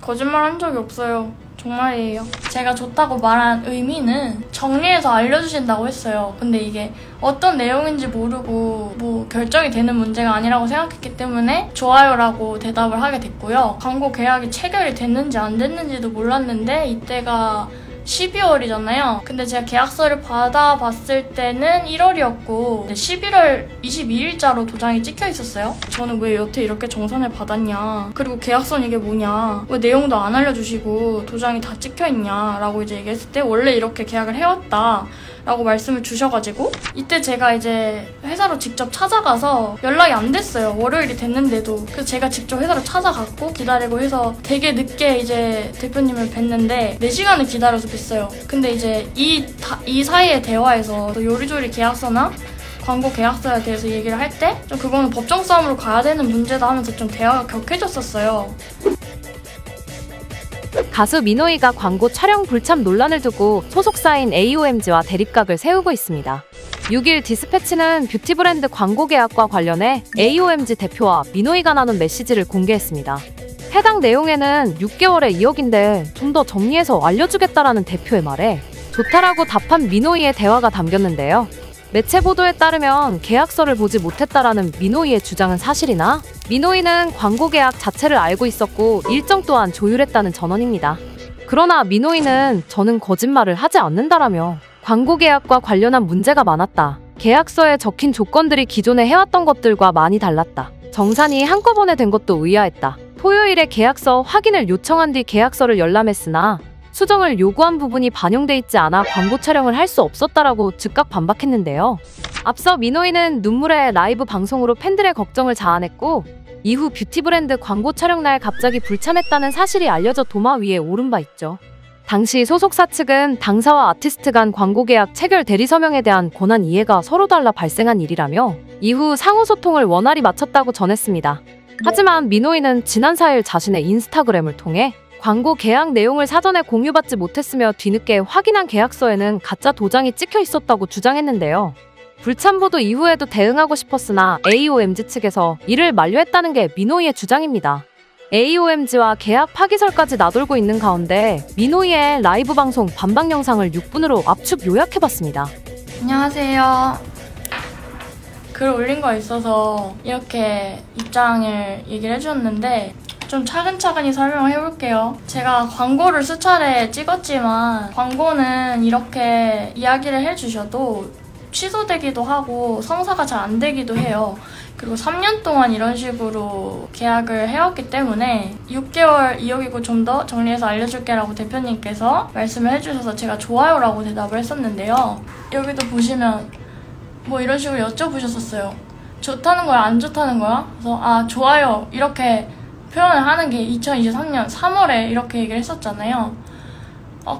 거짓말 한 적이 없어요. 정말이에요. 제가 좋다고 말한 의미는 정리해서 알려주신다고 했어요. 근데 이게 어떤 내용인지 모르고 뭐 결정이 되는 문제가 아니라고 생각했기 때문에 좋아요라고 대답을 하게 됐고요. 광고 계약이 체결이 됐는지 안 됐는지도 몰랐는데 이때가 12월이잖아요. 근데 제가 계약서를 받아봤을 때는 1월이었고 11월 22일자로 도장이 찍혀 있었어요. 저는 왜 여태 이렇게 정산을 받았냐, 그리고 계약서는 이게 뭐냐, 왜 내용도 안 알려주시고 도장이 다 찍혀 있냐 라고 이제 얘기했을 때 원래 이렇게 계약을 해왔다 라고 말씀을 주셔가지고 이때 제가 이제 회사로 직접 찾아가서 연락이 안 됐어요. 월요일이 됐는데도. 그래서 제가 직접 회사로 찾아갔고 기다리고 해서 되게 늦게 이제 대표님을 뵀는데 4시간을 기다려서 뵀어요. 근데 이제 이 사이의 대화에서 요리조리 계약서나 광고 계약서에 대해서 얘기를 할 때 좀 그거는 법정 싸움으로 가야 되는 문제다 하면서 좀 대화가 격해졌었어요. 가수 민호이가 광고 촬영 불참 논란을 두고 소속사인 AOMG와 대립각을 세우고 있습니다. 6일 디스패치는 뷰티 브랜드 광고 계약과 관련해 AOMG 대표와 민호이가 나눈 메시지를 공개했습니다. 해당 내용에는 6개월에 2억인데 좀 더 정리해서 알려주겠다라는 대표의 말에 좋다라고 답한 민호이의 대화가 담겼는데요. 매체 보도에 따르면 계약서를 보지 못했다라는 민호이의 주장은 사실이나 민호이는 광고 계약 자체를 알고 있었고 일정 또한 조율했다는 전언입니다. 그러나 민호이는 저는 거짓말을 하지 않는다라며 광고 계약과 관련한 문제가 많았다. 계약서에 적힌 조건들이 기존에 해왔던 것들과 많이 달랐다. 정산이 한꺼번에 된 것도 의아했다. 토요일에 계약서 확인을 요청한 뒤 계약서를 열람했으나 수정을 요구한 부분이 반영돼 있지 않아 광고 촬영을 할 수 없었다라고 즉각 반박했는데요. 앞서 민호이는 눈물의 라이브 방송으로 팬들의 걱정을 자아냈고 이후 뷰티 브랜드 광고 촬영 날 갑자기 불참했다는 사실이 알려져 도마 위에 오른 바 있죠. 당시 소속사 측은 당사와 아티스트 간 광고 계약 체결 대리 서명에 대한 권한 이해가 서로 달라 발생한 일이라며 이후 상호 소통을 원활히 마쳤다고 전했습니다. 하지만 민호이는 지난 4일 자신의 인스타그램을 통해 광고 계약 내용을 사전에 공유받지 못했으며 뒤늦게 확인한 계약서에는 가짜 도장이 찍혀 있었다고 주장했는데요. 불참 보도 이후에도 대응하고 싶었으나 AOMG 측에서 이를 만류했다는 게 민호이의 주장입니다. AOMG와 계약 파기설까지 나돌고 있는 가운데 민호이의 라이브 방송 반박 영상을 6분으로 압축 요약해봤습니다. 안녕하세요. 글 올린 거 있어서 이렇게 입장을 얘기를 해주셨는데 좀 차근차근히 설명을 해볼게요. 제가 광고를 수차례 찍었지만 광고는 이렇게 이야기를 해주셔도 취소되기도 하고 성사가 잘 안 되기도 해요. 그리고 3년 동안 이런 식으로 계약을 해왔기 때문에 6개월 2억이고 좀 더 정리해서 알려줄게 라고 대표님께서 말씀을 해주셔서 제가 좋아요라고 대답을 했었는데요. 여기도 보시면 뭐 이런 식으로 여쭤보셨었어요. 좋다는 거야? 안 좋다는 거야? 그래서 아 좋아요 이렇게 표현을 하는 게 2023년 3월에 이렇게 얘기를 했었잖아요.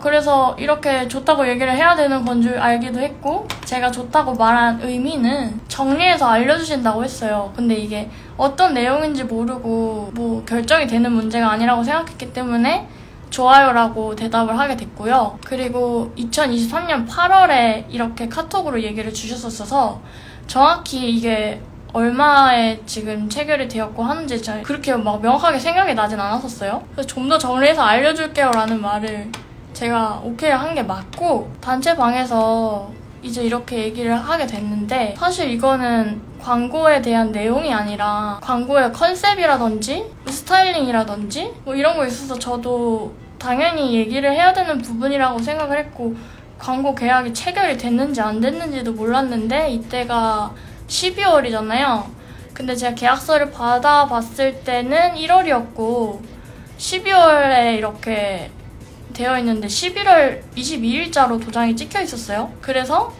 그래서 이렇게 좋다고 얘기를 해야 되는 건 줄 알기도 했고 제가 좋다고 말한 의미는 정리해서 알려주신다고 했어요. 근데 이게 어떤 내용인지 모르고 뭐 결정이 되는 문제가 아니라고 생각했기 때문에 좋아요라고 대답을 하게 됐고요. 그리고 2023년 8월에 이렇게 카톡으로 얘기를 주셨었어서 정확히 이게 얼마에 지금 체결이 되었고 하는지 그렇게 막 명확하게 생각이 나진 않았었어요. 그래서 좀 더 정리해서 알려줄게요 라는 말을 제가 오케이 한 게 맞고 단체방에서 이제 이렇게 얘기를 하게 됐는데 사실 이거는 광고에 대한 내용이 아니라 광고의 컨셉이라든지 스타일링이라든지 뭐 이런 거 있어서 저도 당연히 얘기를 해야 되는 부분이라고 생각을 했고 광고 계약이 체결이 됐는지 안 됐는지도 몰랐는데 이때가 12월이잖아요. 근데 제가 계약서를 받아봤을 때는 1월이었고 12월에 이렇게 되어 있는데 11월 22일자로 도장이 찍혀 있었어요. 그래서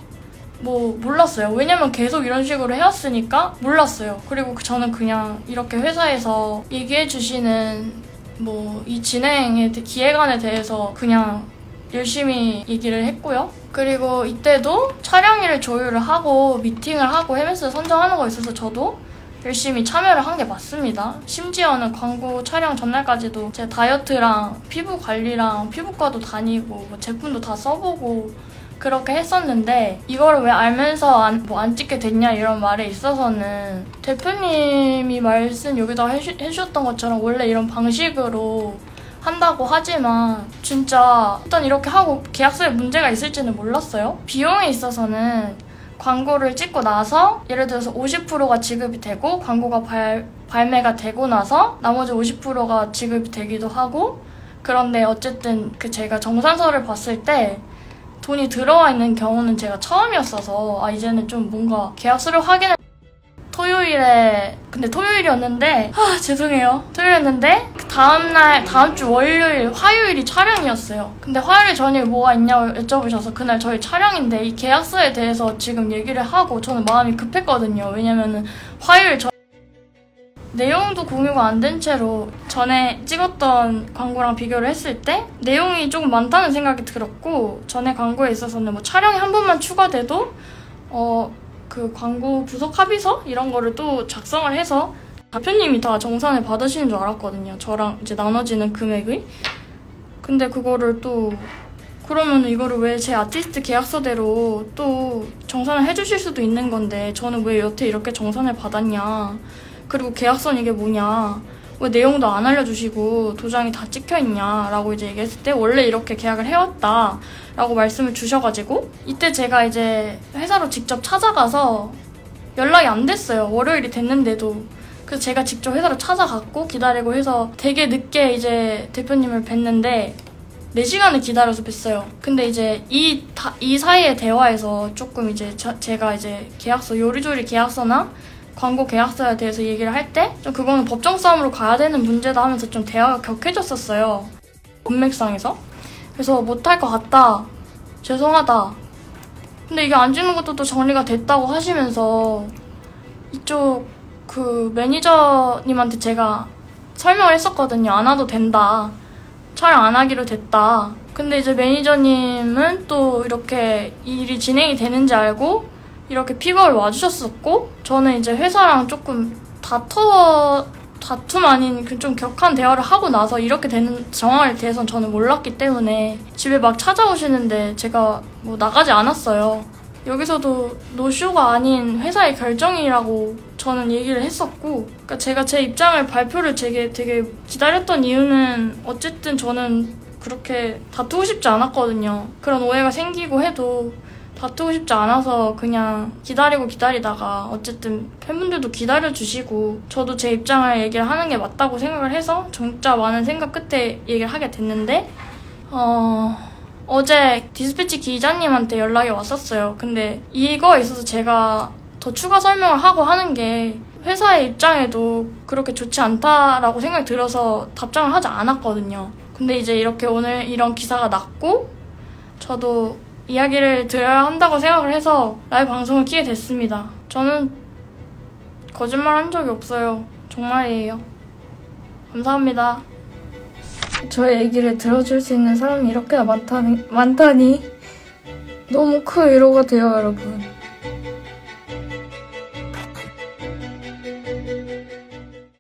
뭐 몰랐어요. 왜냐면 계속 이런 식으로 해왔으니까 몰랐어요. 그리고 저는 그냥 이렇게 회사에서 얘기해 주시는 뭐 이 진행의 기획안에 대해서 그냥 열심히 얘기를 했고요. 그리고 이때도 촬영일을 조율을 하고 미팅을 하고 헤메스 선정하는 거 있어서 저도 열심히 참여를 한 게 맞습니다. 심지어는 광고 촬영 전날까지도 제 다이어트랑 피부 관리랑 피부과도 다니고 뭐 제품도 다 써보고 그렇게 했었는데 이거를 왜 알면서 안 찍게 됐냐 이런 말에 있어서는 대표님이 말씀 여기다가 해주셨던 것처럼 원래 이런 방식으로 한다고 하지만 진짜 일단 이렇게 하고 계약서에 문제가 있을지는 몰랐어요. 비용에 있어서는 광고를 찍고 나서 예를 들어서 50%가 지급이 되고 광고가 발매가 되고 나서 나머지 50%가 지급이 되기도 하고, 그런데 어쨌든 제가 정산서를 봤을 때 돈이 들어와 있는 경우는 제가 처음이었어서 이제는 좀 뭔가 계약서를 확인을 근데 토요일이었는데 죄송해요. 토요일이었는데 그 다음 주 월요일, 화요일이 촬영이었어요. 근데 화요일 저녁에 뭐가 있냐고 여쭤보셔서 그날 저희 촬영인데 이 계약서에 대해서 지금 얘기를 하고 저는 마음이 급했거든요. 왜냐면은 화요일 내용도 공유가 안 된 채로 전에 찍었던 광고랑 비교를 했을 때 내용이 조금 많다는 생각이 들었고, 전에 광고에 있어서는 뭐 촬영이 한 번만 추가돼도 그 광고 부속 합의서 이런 거를 또 작성을 해서 대표님이 다 정산을 받으시는 줄 알았거든요. 저랑 이제 나눠지는 금액의. 근데 그거를 또 그러면 이거를 왜 제 아티스트 계약서대로 또 정산을 해주실 수도 있는 건데 저는 왜 여태 이렇게 정산을 받았냐, 그리고 계약서는 이게 뭐냐, 왜 내용도 안 알려주시고 도장이 다 찍혀있냐 라고 이제 얘기했을 때 원래 이렇게 계약을 해왔다 라고 말씀을 주셔가지고 이때 제가 이제 회사로 직접 찾아가서 연락이 안 됐어요. 월요일이 됐는데도. 그래서 제가 직접 회사로 찾아갔고 기다리고 해서 되게 늦게 이제 대표님을 뵀는데 4시간을 기다려서 뵀어요. 근데 이제 이 사이의 대화에서 조금 이제 제가 이제 계약서, 요리조리 계약서나 광고 계약서에 대해서 얘기를 할 때 좀 그거는 법정 싸움으로 가야 되는 문제다 하면서 좀 대화가 격해졌었어요. 문맥상에서. 그래서 못할 것 같다. 죄송하다. 근데 이게 안 찍는 것도 또 정리가 됐다고 하시면서 이쪽 그 매니저님한테 제가 설명을 했었거든요. 안 와도 된다. 촬영 안 하기로 됐다. 근데 이제 매니저님은 또 이렇게 일이 진행이 되는지 알고 이렇게 픽업을 와주셨었고, 저는 이제 회사랑 조금 다툼 아닌 그 좀 격한 대화를 하고 나서 이렇게 되는 상황에 대해서는 저는 몰랐기 때문에 집에 막 찾아오시는데 제가 뭐 나가지 않았어요. 여기서도 노쇼가 아닌 회사의 결정이라고 저는 얘기를 했었고, 그러니까 제가 제 입장을 발표를 되게 기다렸던 이유는 어쨌든 저는 그렇게 다투고 싶지 않았거든요. 그런 오해가 생기고 해도 다투고 싶지 않아서 그냥 기다리다가 어쨌든 팬분들도 기다려주시고 저도 제 입장을 얘기를 하는 게 맞다고 생각을 해서 진짜 많은 생각 끝에 얘기를 하게 됐는데 어제 디스패치 기자님한테 연락이 왔었어요. 근데 이거에 있어서 제가 더 추가 설명을 하고 하는 게 회사의 입장에도 그렇게 좋지 않다라고 생각이 들어서 답장을 하지 않았거든요. 근데 이제 이렇게 오늘 이런 기사가 났고 저도 이야기를 드려야 한다고 생각을 해서 라이브 방송을 키게 됐습니다. 저는 거짓말 한 적이 없어요. 정말이에요. 감사합니다. 저의 얘기를 들어줄 수 있는 사람이 이렇게나 많다니 너무 큰 위로가 돼요, 여러분.